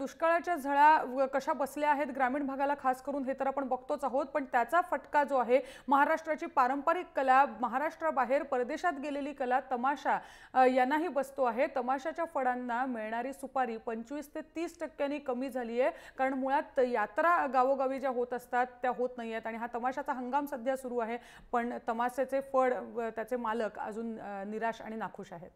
दुष्काळाच्या झळा कशा बसल्या आहेत ग्रामीण भागाला खास करून हे तर आपण बघतोच आहोत, पण त्याचा फटका जो आहे महाराष्ट्राची पारंपरिक कला, महाराष्ट्राबाहेर परदेशात गेलेली कला तमाशा यांनाही बसतो आहे। तमाशाच्या फडांना मिळणारी सुपारी 25 ते 30% कमी झाली आहे, कारण मुळात यात्रा गावोगावी ज्या होत असतात त्या होत नाही आहेत आणि हा तमाशाचा हंगाम सध्या सुरू आहे, पण तमाशाचे फड त्याचे मालक अजून निराश आणि नाखुश आहेत।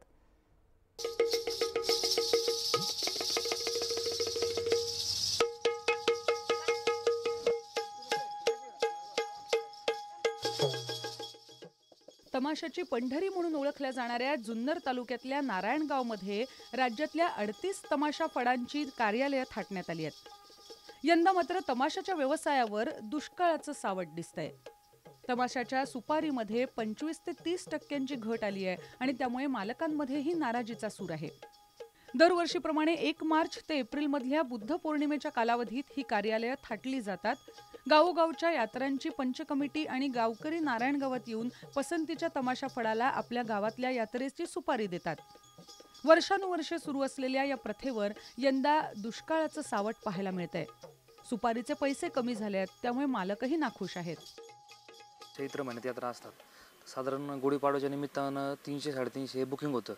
तमाशाची पंढरी म्हणून ओळखल्या जाणाऱ्या जुन्नर तालुक्यातल्या नारायणगावमध्ये राज्यातल्या 38 तमाशा फडांची कार्यालये थाटण्यात आली आहेत। यंदा मात्र तमाशाच्या व्यवसायावर दुष्काळाचं सावट दिसतंय। तमाशाच्या सुपारीमध्ये 25 ते 30% घट आली आहे आणि त्यामुळे मालकांमध्येही नाराजीचा सूर आहे। दरवर्षीप्रमाणे 1 मार्च ते एप्रिल मधल्या बुद्ध पौर्णिमेच्या कालावधीत ही कार्यालये थाटली जातात। गावोगावच्या यात्रांची पंच कमिटी आणि गावकरी नारायणगावात येऊन पसंतीच्या तमाशा फडाला आपल्या गावातल्या यात्रेची सुपारी देतात। वर्षानुवर्षे सुरू असलेल्या या प्रथेवर यंदा दुष्काळाचं सावट पाहायला मिळतंय। सुपारीचे पैसे कमी झाले आहेत, त्यामुळे मालकही नाखुश आहेत। चैत्र महिन्यात यात्रा असतात, साधारण गुढीपाडव्याच्या निमित्तानं 300-350 बुकिंग होतं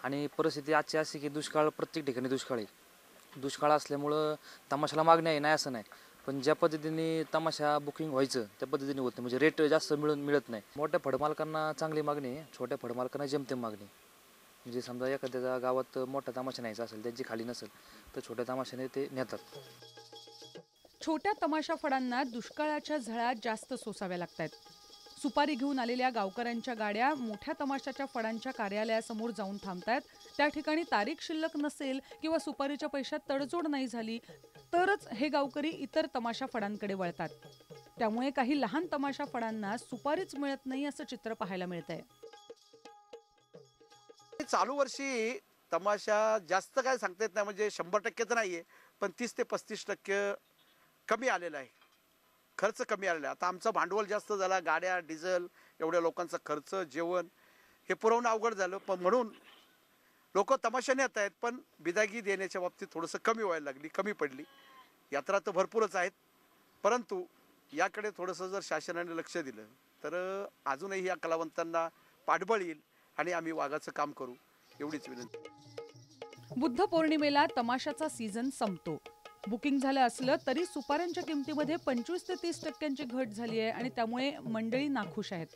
आणि परिस्थिती आजची अशी की दुष्काळ प्रत्येक ठिकाणी दुष्काळ आहे। दुष्काळ असल्यामुळं तमाशाला मागणी आहे, नाही असं नाही, पण ज्या पद्धतीने तमाशा बुकिंग व्हायचं त्या पद्धतीने होत नाही, म्हणजे रेट जास्त मिळत नाही। मोठ्या फडमालकांना चांगली मागणी आहे, छोट्या फडमालकांना जेमतेम मागणी। म्हणजे समजा एखाद्या गावात मोठा तमाशा न्यायचा असेल, त्यांची खाली नसेल तर छोट्या तमाशाने ते नेतात। छोट्या तमाशा फडांना दुष्काळाच्या झळा जास्त सोसाव्या लागतात। सुपारी घेऊन आलेल्या गावकऱ्यांच्या गाड्या मोठ्या तमाशाच्या फडांच्या कार्यालयासमोर जाऊन थांबतात। त्या ठिकाणी तारीख शिल्लक नसेल किंवा सुपारीच्या पैशात तडजोड नाही झाली तरच हे गावकरी इतर तमाशा फडांकडे वळतात। त्यामुळे काही लहान तमाशा फडांना सुपारीच मिळत नाही असं चित्र पाहायला मिळतंय। चालू वर्षी तमाशा जास्त काय सांगता येत नाही, म्हणजे 100% तर नाहीये, पण 30 ते 35% कमी आलेला आहे। खर्च कमी आलेला आहे। आता आमचं भांडवल जास्त झाला, गाड्या, डिझेल, एवढ्या लोकांचा खर्च, जेवण हे पुरवणं अवघड झालं, पण म्हणून लोक तमाशाने येत आहेत, पण बिदागी देण्याच्या बाबतीत थोडंसं कमी व्हायला लागली, कमी पडली। यात्रा तर भरपूरच आहेत, परंतु याकडे थोडंसं जर शासनाने लक्ष दिलं तर अजूनही या कलावंतांना पाठबळ येईल आणि आम्ही वाघाचं काम करू, एवढीच विनंती। बुद्ध पौर्णिमेला तमाशाचा सीझन संपतो। बुकिंग झालं असलं तरी सुपाऱ्यांच्या किमतीमध्ये 25 ते 30% घट झाली आहे आणि त्यामुळे मंडळी नाखुश आहेत।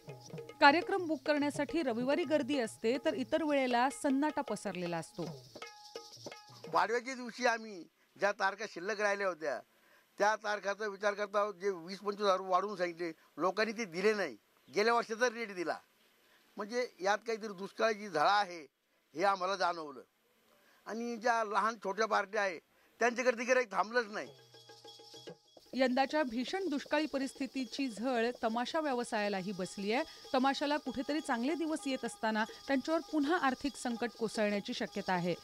कार्यक्रम बुक करण्यासाठी रविवारी गर्दी असते, तर इतर वेळेला सन्नाटा पसरलेला असतो। पाडव्याच्या दिवशी आम्ही ज्या तारखा शिल्लक राहिल्या होत्या त्या तारखाचा विचार करता जे 20-25 हजार वाढवून सांगितले, लोकांनी ते दिले नाही। गेल्या वर्षाचा रेट दिला, म्हणजे यात काहीतरी दुष्काळाची झळा आहे हे आम्हाला जाणवलं। आणि ज्या लहान छोट्या पार्ट्या आहे त्यांच्याकडे गिऱ्हाईक थांबलंच नाही। यंदाच्या भीषण दुष्काळी परिस्थितीची झळ तमाशा व्यवसायालाही बसली आहे। तमाशाला कुठेतरी चांगले दिवस येत असताना त्यांच्यावर पुन्हा आर्थिक संकट कोसळण्याची शक्यता आहे।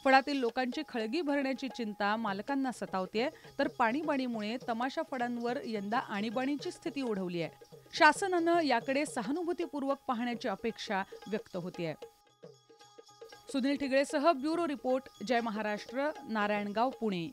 फडातील लोकांची खळगी भरण्याची चिंता मालकांना सतावते, तर पाणीबाणीमुळे तमाशा फडांवर यंदा आणीबाणीची स्थिती ओढवली आहे। शासनानं याकडे सहानुभूतीपूर्वक पाहण्याची अपेक्षा व्यक्त होते। सुनील ठिगळेसह ब्युरो रिपोर्ट, जय महाराष्ट्र, नारायणगाव, पुणे।